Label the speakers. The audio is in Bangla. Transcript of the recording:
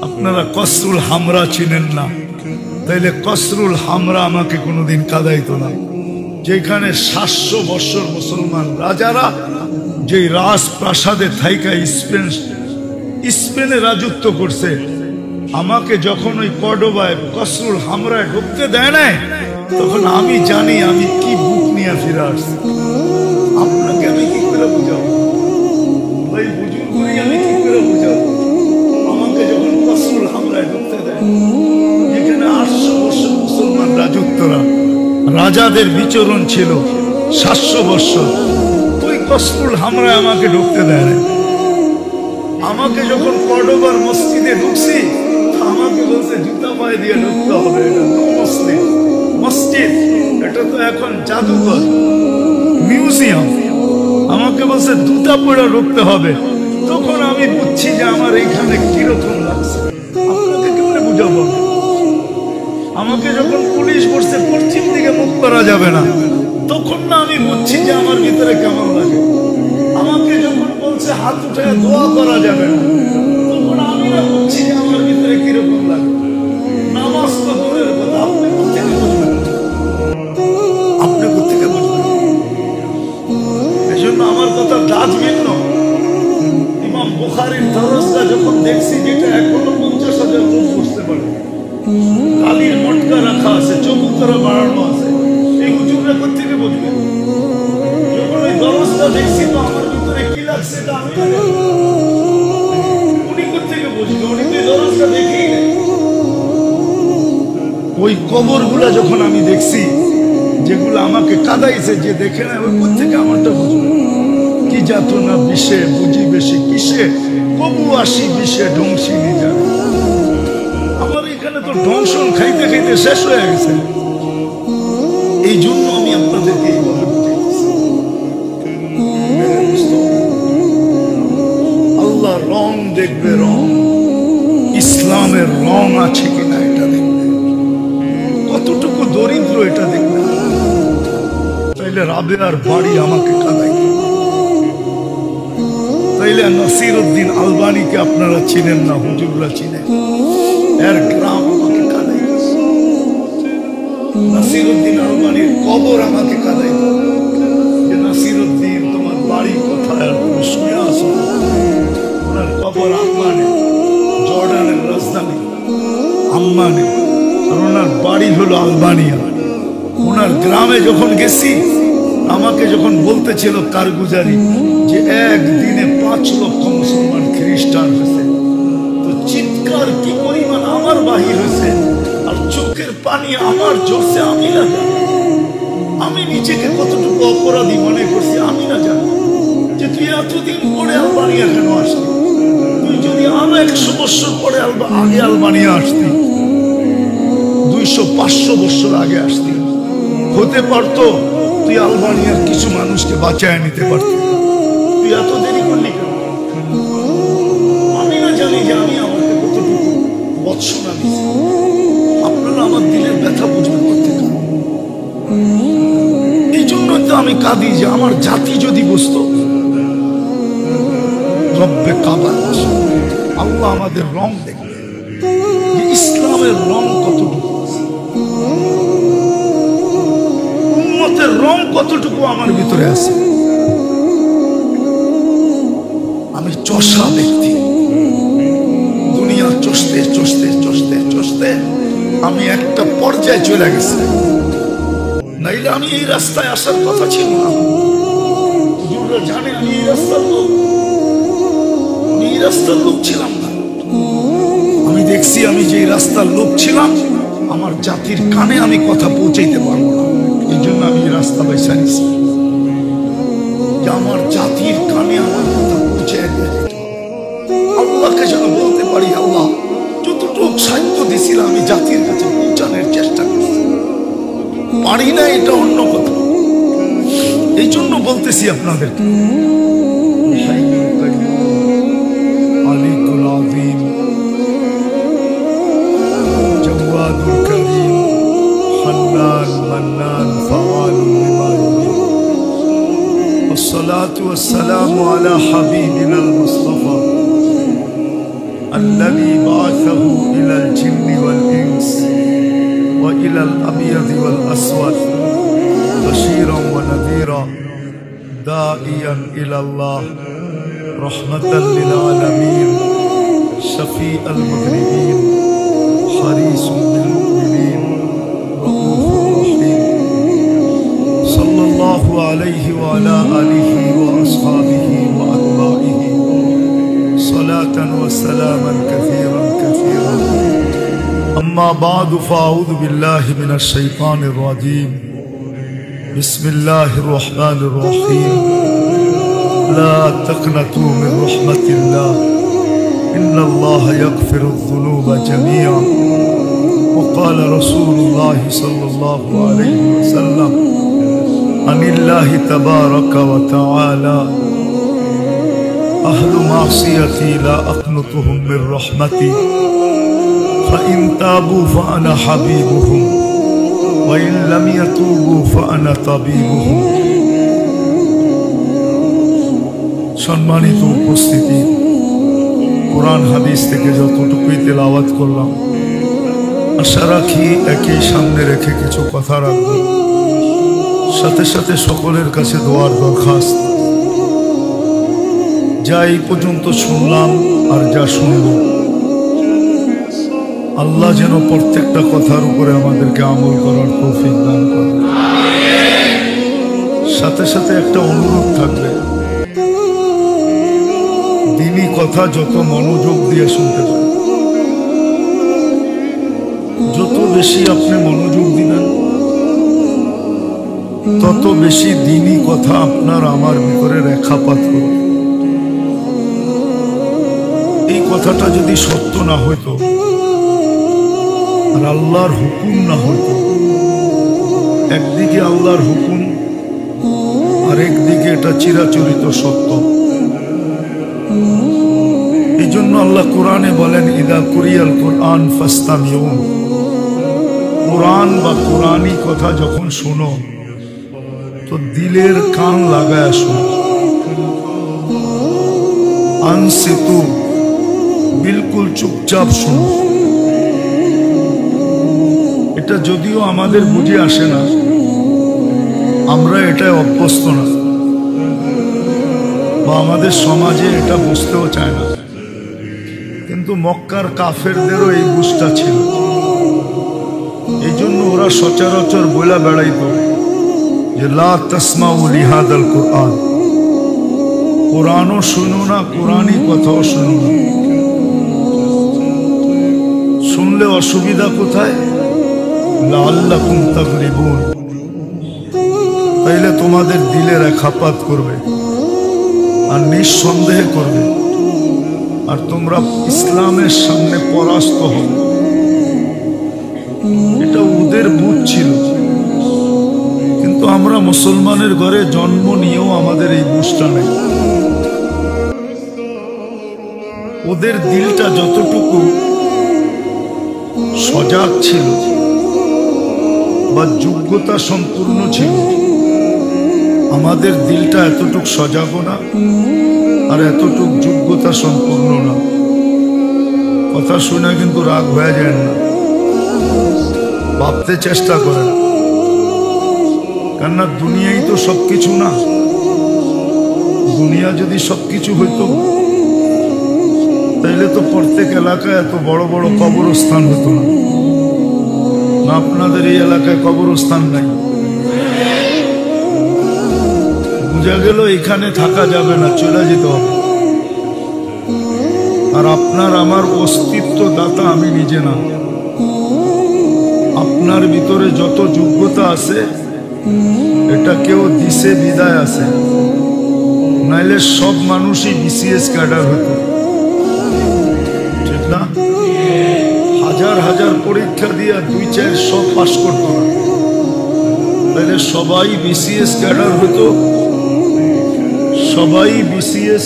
Speaker 1: আপনারা কসরুল হামরা চিনেন না, তাইলে কসরুল হামরা আমাকে কোনোদিন কাঁদাইতো না। যেখানে 700 বছর মুসলমান রাজারা যে রাজপ্রাসাদে থাইকা স্পেনে রাজত্ব করছে, আমাকে যখন ওই কর্ডোবায় কসরুল হামরায় ঢুকতে দেয় না, তখন আমি জানি আমি কি বুক নিয়ে ফিরে আসছি। আপনাকে আমি কি করে বুঝাবো ভাই, বুঝুন আমি কি করে বুঝাবো? আমাকে যখন কসরুল হামরায় ঢুকতে দেয়, যেখানে 800 বছর মুসলমান রাজত্বরা রাজাদের বিচরণ ছিল 700 বছর, ওই কসরুল হামরায় আমাকে ঢুকতে দেয় না। আমাকে যখন কর্ডোবার মসজিদে ঢুকছি, আমাকে বলছে জুতা পায়ে দিয়ে ঢুকতে হবে, এটা মুসলিম মসজিদ, এটা তো এখন জাদুঘর মিউজিয়াম। আমাকে বলছে জুতা পরে ঢুকতে হবে। তখন আমি বুঝছি যে আমার এইখানে কিরকম লাগছে। আপনাকে কি করে বুঝাবো? আমাকে যখন পুলিশ বলছে পশ্চিম দিকে মুখ করা যাবে না, তখন না আমি বুঝছি যে আমার ভিতরে কেমন লাগে। আমাকে যখন বলছে হাত উঠে দোয়া করা যাবে না, তখন আমি না বুঝছি যে আমার ভিতরে কিরকম লাগে। নামাজ তো দূরের কথা, আপনি কোথেকে বুঝবেন? আপনি কোথেকে বুঝবেন? এই জন্য আমার কথা দাঁত ভিন্ন। ইমাম বুখারীর দরজটা যখন দেখছি, যেটা এখনো 50,000 লোক বুঝতে পারে, কালির মটকা রাখা আছে, চবুতরা বাড়ানো আছে, এই হুজুররা কোথেকে বুঝবেন? যখন ওই দরজটা দেখছি, তো আমার ভিতরে কি লাগছে এটা আমি জানি। উনি কোথেকে বুঝবে? উনি তো দরজটা দেখেই নেই। ওই কবরগুলা যখন আমি দেখছি, যেগুলো আমাকে কাঁদাইছে, যে দেখে না, ওই কোথেকে আমারটা বুঝবে? কি যাত না বিষে বুঝি বেশি কিসে, কবু আসি বিষে ধ্বংসী নিজা। আমার এখানে তো ধ্বংসন খাইতে খাইতে শেষ হয়ে গেছে। এই জন্য আমি আপনাদেরকে এইভাবে বুঝাইতেছি। আল্লাহ রং দেখবে, রং ইসলামের রং আছে কিনা এটা দেখবে, কতটুকু দরিদ্র এটা দেখবে। তাইলে রাবেয়ার বাড়ি আমাকে কাঁদাই। তাইলে নাসিরউদ্দিন আলবানীকে আপনারা চিনেন না, হুজুররা চিনেন, এর গ্রাম আমাকে কাঁদাই। নাসিরউদ্দিন আলবানীর কবর আমাকে কাঁদাই, যে নাসিরউদ্দিন তোমার বাড়ি কোথায়, আর তুমি শুয়ে আসো। ওনার কবর আম্মানে, জর্ডানের রাজধানী আম্মানে, আর ওনার বাড়ি হলো আলবানিয়া। ওনার গ্রামে যখন গেছি, আমাকে যখন বলতেছিল কারগুজারি যে একদিনে 5 লক্ষ মুসলমান খ্রিস্টান হয়েছে, তো চিৎকার কি পরিমাণ আমার বাহির হয়েছে, আর চোখের পানি আমার ঝরছে আমি না জানি। আমি নিজেকে কতটুকু অপরাধী মনে করছি আমি না জানি, যে তুই এতদিন পরে আলবানিয়া কেন আসলি? তুই যদি আরো 100 বছর পরে আগে আলবানিয়া আসতি, 200-500 বছর আগে আসতি, হতে পারতো তুই আলবানিয়ার কিছু মানুষকে বাঁচায় নিতে পারতি। তুই এত দেরি করলি কেন? আমি না জানি যে আমি আমাকে কতটুকু বৎসনা দিচ্ছি। আপনারা আমার দিলের ব্যথা বুঝবেন কোথেকে। এই জন্যই তো আমি কাঁদি যে আমার জাতি যদি বুঝতো, রব্বে কাবা আল্লাহ আমাদের রং দেখবে, যে ইসলামের রং কতটুকু, উম্মতের রং কতটুকু আমার ভিতরে আছে। আমি চষা ব্যক্তি, দুনিয়া চষতে চষতে চষতে চষতে আমি একটা পর্যায়ে চলে গেছি। নাইলে আমি এই রাস্তায় আসার কথা ছিল না। হুজুররা জানে আমি এই রাস্তার লোক, আমি এই রাস্তার লোক ছিলাম না। আমি দেখছি আমি যে রাস্তার লোক ছিলাম, আমার জাতির কানে আমি কথা পৌঁছাইতে পারবো না। এই জন্য আমি এই রাস্তা বাইসা নিছি, যে আমার জাতির কানে আমার কথা পৌঁছে দিয়ে আল্লাহকে যেন বলতে পারি, আল্লাহ যতটুকু সাহিত্য দিয়েছিলাম আমি জাতির কাছে পৌঁছানোর চেষ্টা করছি, পারি না এটা অন্য কথা। এই জন্য বলতেছি আপনাদেরকে, আলিকুল আযীম জাওয়াদুল করিম হান্নান মান্নান ফাআলুন লিমা ইউরিদ والصلاة والسلام على حبيبنا المصطفى الذي بعثه إلى الجن والإنس وإلى الأبيض والأسود بشيرا ونذيرا داعيا إلى الله رحمة للعالمين شفيع المذنبين حريص بالمؤمنين رؤوف رحيم صلى الله عليه وعلى آله وأصحابه وأتباعه صلاة وسلاما كثيرا كثيرا أما بعد فأعوذ بالله من الشيطان الرجيم بسم الله الرحمن الرحيم لا تقنطوا من رحمة الله إن الله يغفر الذنوب جميعا وقال رسول الله صلى الله عليه وسلم عن الله تبارك وتعالى أهل معصيتي لا أقنطهم من رحمتي فإن تابوا فأنا حبيبهم وإن لم يتوبوا فأنا طبيبهم সম্মানিত উপস্থিতি কোরআন হাদিস থেকে যতটুকুই তেলাওয়াত করলাম আশা রাখি একই সামনে রেখে কিছু কথা রাখবো সাথে সাথে সকলের কাছে দোয়ার দরখাস্ত যা এই পর্যন্ত শুনলাম আর যা শুনব আল্লাহ যেন প্রত্যেকটা কথার উপরে আমাদেরকে আমল করার তৌফিক দান করেন সাথে সাথে একটা অনুরোধ থাকবে দ্বীনি কথা যত মনোযোগ দিয়ে শুনতে পারেন যত বেশি আপনি মনোযোগ দিবেন তত বেশি দ্বীনি কথা আপনার আমার ভিতরে রেখাপাত করবে এই কথাটা যদি সত্য না হইতো আর আল্লাহর হুকুম না হইতো একদিকে আল্লাহর হুকুম আর একদিকে এটা চিরাচরিত সত্য এই জন্য আল্লাহ কোরআনে বলেন ইদা কুরিয়াল কোরআন ফাস্তামিউন কোরআন বা কোরআনী কথা যখন শোনো তো দিলের কান লাগায় শোনো আনসিতু বিলকুল চুপচাপ শোনো এটা যদিও আমাদের বুঝে আসে না আমরা এটাই অভ্যস্ত না বা আমাদের সমাজে এটা বুঝতেও চায় না কিন্তু মক্কার কাফেরদেরও এই বুঝটা ছিল এই জন্য ওরা সচরাচর বইলা বেড়াইত যে লা তাসমাউ লিহাদাল কোরআন কোরআনও শুনো না কোরআনই কথাও শুনো না শুনলে অসুবিধা কোথায় লাআল্লাকুম তাগলিবুন তাইলে তোমাদের দিলে রেখাপাত করবে আর নিঃসন্দেহে করবে আর তোমরা ইসলামের সামনে পরাস্ত হবে এটা ওদের বুঝ ছিল কিন্তু আমরা মুসলমানের ঘরে জন্ম নিয়েও আমাদের এই বুঝটা নেই ওদের দিলটা যতটুকু সজাগ ছিল বা যোগ্যতা সম্পূর্ণ ছিল আমাদের দিলটা এতটুক সজাগ না আর এতটুক যোগ্যতা সম্পূর্ণ না কথা শুনে কিন্তু রাগ হয়ে যায় না ভাবতে চেষ্টা করেন কেননা দুনিয়াই তো সবকিছু না দুনিয়া যদি সবকিছু হইতো তাইলে তো প্রত্যেক এলাকায় এত বড় বড় কবরস্থান হতো না না আপনাদের এই এলাকায় কবরস্থান নাই বুঝা গেল এখানে থাকা যাবে না চলে যেতে হবে আর আপনার আমার অস্তিত্ব দাতা আমি নিজে না আপনার ভিতরে যত যোগ্যতা আছে এটা কেউ দিছে বিদায় আছে নাইলে সব মানুষই বিসিএস ক্যাডার হতো ঠিক না হাজার হাজার পরীক্ষা দিয়া 2-4 সব পাস করতো না তাহলে সবাই বিসিএস ক্যাডার হতো সবাই বিসিএস